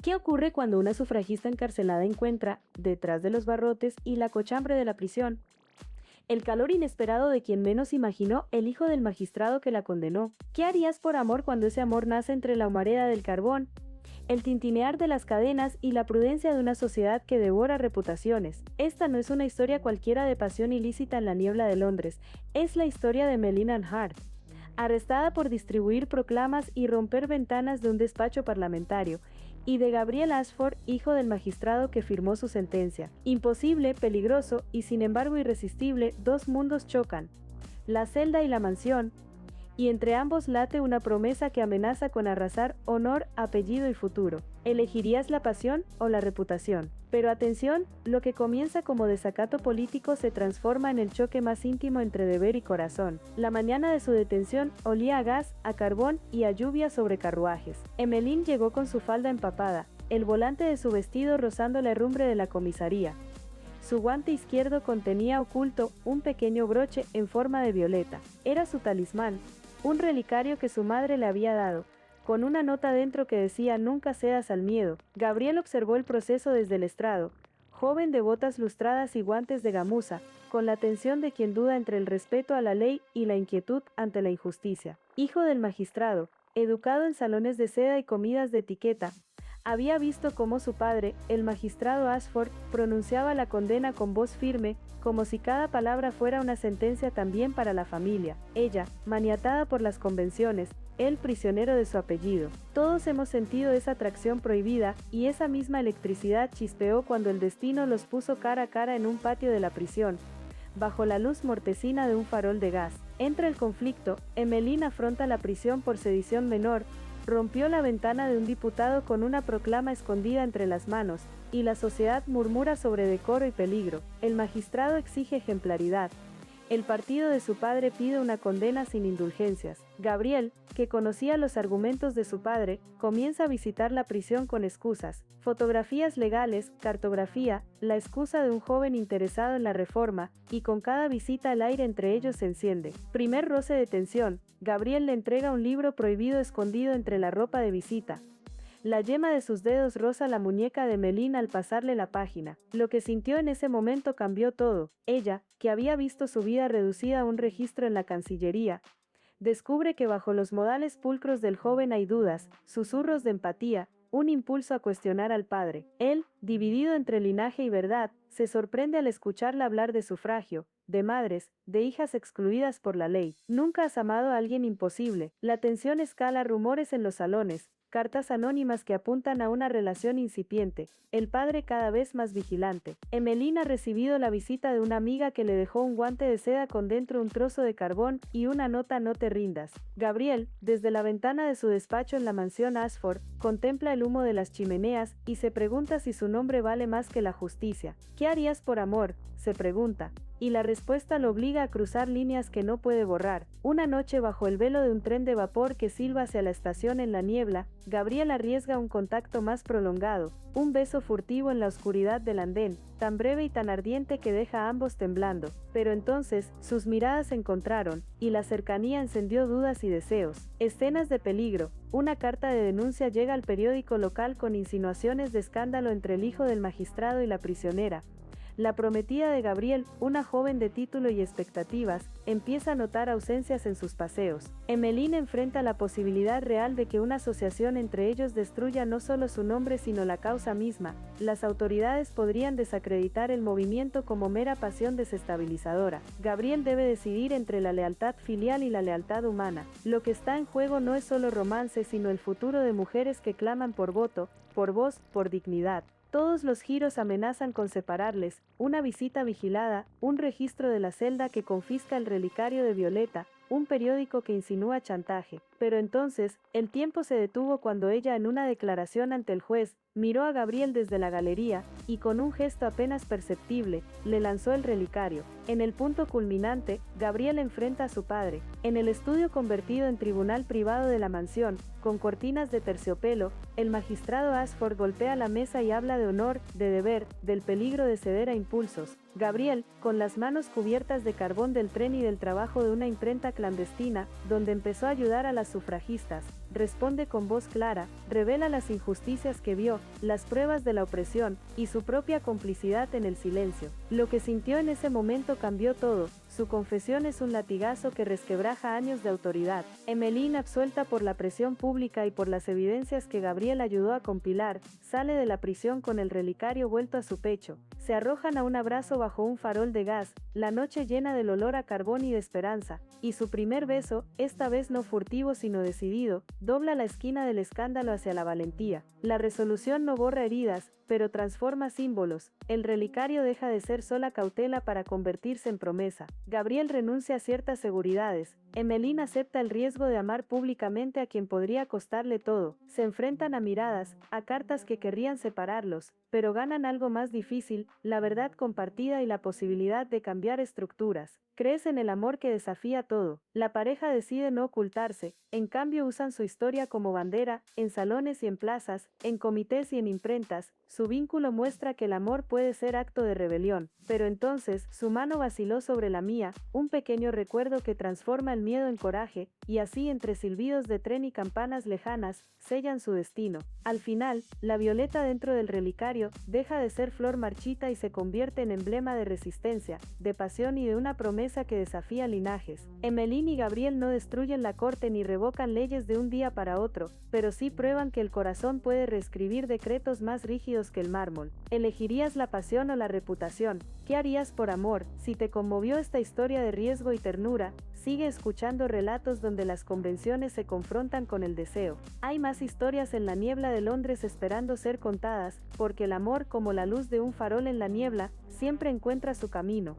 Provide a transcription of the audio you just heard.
¿Qué ocurre cuando una sufragista encarcelada encuentra, detrás de los barrotes y la cochambre de la prisión, el calor inesperado de quien menos imaginó, el hijo del magistrado que la condenó? ¿Qué harías por amor cuando ese amor nace entre la humareda del carbón, el tintinear de las cadenas y la prudencia de una sociedad que devora reputaciones? Esta no es una historia cualquiera de pasión ilícita en la niebla de Londres, es la historia de Melina Hart, arrestada por distribuir proclamas y romper ventanas de un despacho parlamentario, y de Gabriel Ashford, hijo del magistrado que firmó su sentencia. Imposible, peligroso y sin embargo irresistible, dos mundos chocan, la celda y la mansión, y entre ambos late una promesa que amenaza con arrasar honor, apellido y futuro. ¿Elegirías la pasión o la reputación? Pero atención, lo que comienza como desacato político se transforma en el choque más íntimo entre deber y corazón. La mañana de su detención olía a gas, a carbón y a lluvia sobre carruajes. Emmeline llegó con su falda empapada, el volante de su vestido rozando la herrumbre de la comisaría. Su guante izquierdo contenía oculto un pequeño broche en forma de violeta. Era su talismán, un relicario que su madre le había dado, con una nota dentro que decía: nunca cedas al miedo. Gabriel observó el proceso desde el estrado, joven de botas lustradas y guantes de gamuza, con la atención de quien duda entre el respeto a la ley y la inquietud ante la injusticia. Hijo del magistrado, educado en salones de seda y comidas de etiqueta, había visto cómo su padre, el magistrado Ashford, pronunciaba la condena con voz firme, como si cada palabra fuera una sentencia también para la familia. Ella, maniatada por las convenciones, él prisionero de su apellido. Todos hemos sentido esa atracción prohibida, y esa misma electricidad chispeó cuando el destino los puso cara a cara en un patio de la prisión, bajo la luz mortecina de un farol de gas. Entra el conflicto, Emmeline afronta la prisión por sedición menor, rompió la ventana de un diputado con una proclama escondida entre las manos, y la sociedad murmura sobre decoro y peligro. El magistrado exige ejemplaridad. El partido de su padre pide una condena sin indulgencias. Gabriel, que conocía los argumentos de su padre, comienza a visitar la prisión con excusas, fotografías legales, cartografía, la excusa de un joven interesado en la reforma, y con cada visita el aire entre ellos se enciende. Primer roce de tensión, Gabriel le entrega un libro prohibido escondido entre la ropa de visita. La yema de sus dedos roza la muñeca de Emmeline al pasarle la página. Lo que sintió en ese momento cambió todo. Ella, que había visto su vida reducida a un registro en la Cancillería, descubre que bajo los modales pulcros del joven hay dudas, susurros de empatía, un impulso a cuestionar al padre. Él, dividido entre linaje y verdad, se sorprende al escucharla hablar de sufragio, de madres, de hijas excluidas por la ley. Nunca has amado a alguien imposible. La tensión escala, rumores en los salones, cartas anónimas que apuntan a una relación incipiente, el padre cada vez más vigilante. Emmeline ha recibido la visita de una amiga que le dejó un guante de seda con dentro un trozo de carbón y una nota: no te rindas. Gabriel, desde la ventana de su despacho en la mansión Ashford, contempla el humo de las chimeneas y se pregunta si su nombre vale más que la justicia. ¿Qué harías por amor?, se pregunta. Y la respuesta lo obliga a cruzar líneas que no puede borrar. Una noche bajo el velo de un tren de vapor que silba hacia la estación en la niebla, Gabriel arriesga un contacto más prolongado, un beso furtivo en la oscuridad del andén, tan breve y tan ardiente que deja a ambos temblando. Pero entonces, sus miradas se encontraron, y la cercanía encendió dudas y deseos. Escenas de peligro. Una carta de denuncia llega al periódico local con insinuaciones de escándalo entre el hijo del magistrado y la prisionera. La prometida de Gabriel, una joven de título y expectativas, empieza a notar ausencias en sus paseos. Emmeline enfrenta la posibilidad real de que una asociación entre ellos destruya no solo su nombre sino la causa misma. Las autoridades podrían desacreditar el movimiento como mera pasión desestabilizadora. Gabriel debe decidir entre la lealtad filial y la lealtad humana. Lo que está en juego no es solo romance sino el futuro de mujeres que claman por voto, por voz, por dignidad. Todos los giros amenazan con separarles: una visita vigilada, un registro de la celda que confisca el relicario de Violeta, un periódico que insinúa chantaje. Pero entonces, el tiempo se detuvo cuando ella, en una declaración ante el juez, miró a Gabriel desde la galería, y con un gesto apenas perceptible, le lanzó el relicario. En el punto culminante, Gabriel enfrenta a su padre. En el estudio convertido en tribunal privado de la mansión, con cortinas de terciopelo, el magistrado Ashford golpea la mesa y habla de honor, de deber, del peligro de ceder a impulsos. Gabriel, con las manos cubiertas de carbón del tren y del trabajo de una imprenta clandestina, donde empezó a ayudar a las sufragistas, responde con voz clara, revela las injusticias que vio, las pruebas de la opresión, y su propia complicidad en el silencio. Lo que sintió en ese momento cambió todo. Su confesión es un latigazo que resquebraja años de autoridad. Emmeline, absuelta por la presión pública y por las evidencias que Gabriel ayudó a compilar, sale de la prisión con el relicario vuelto a su pecho. Se arrojan a un abrazo bajo un farol de gas, la noche llena del olor a carbón y de esperanza, y su primer beso, esta vez no furtivo sino decidido, dobla la esquina del escándalo hacia la valentía. La resolución no borra heridas, pero transforma símbolos. El relicario deja de ser sola cautela para convertirse en promesa. Gabriel renuncia a ciertas seguridades. Emmeline acepta el riesgo de amar públicamente a quien podría costarle todo. Se enfrentan a miradas, a cartas que querrían separarlos, pero ganan algo más difícil, la verdad compartida y la posibilidad de cambiar estructuras. Crees en el amor que desafía todo. La pareja decide no ocultarse, en cambio usan su historia como bandera, en salones y en plazas, en comités y en imprentas. Su vínculo muestra que el amor puede ser acto de rebelión. Pero entonces, su mano vaciló sobre la mía, un pequeño recuerdo que transforma el miedo en coraje, y así entre silbidos de tren y campanas lejanas, sellan su destino. Al final, la violeta dentro del relicario deja de ser flor marchita y se convierte en emblema de resistencia, de pasión y de una promesa que desafía linajes. Emmeline y Gabriel no destruyen la corte ni revocan leyes de un día para otro, pero sí prueban que el corazón puede reescribir decretos más rígidos que el mármol. ¿Elegirías la pasión o la reputación? ¿Qué harías por amor? Si te conmovió esta historia de riesgo y ternura, sigue escuchando relatos donde las convenciones se confrontan con el deseo. Hay más historias en la niebla de Londres esperando ser contadas, porque el amor, como la luz de un farol en la niebla, siempre encuentra su camino.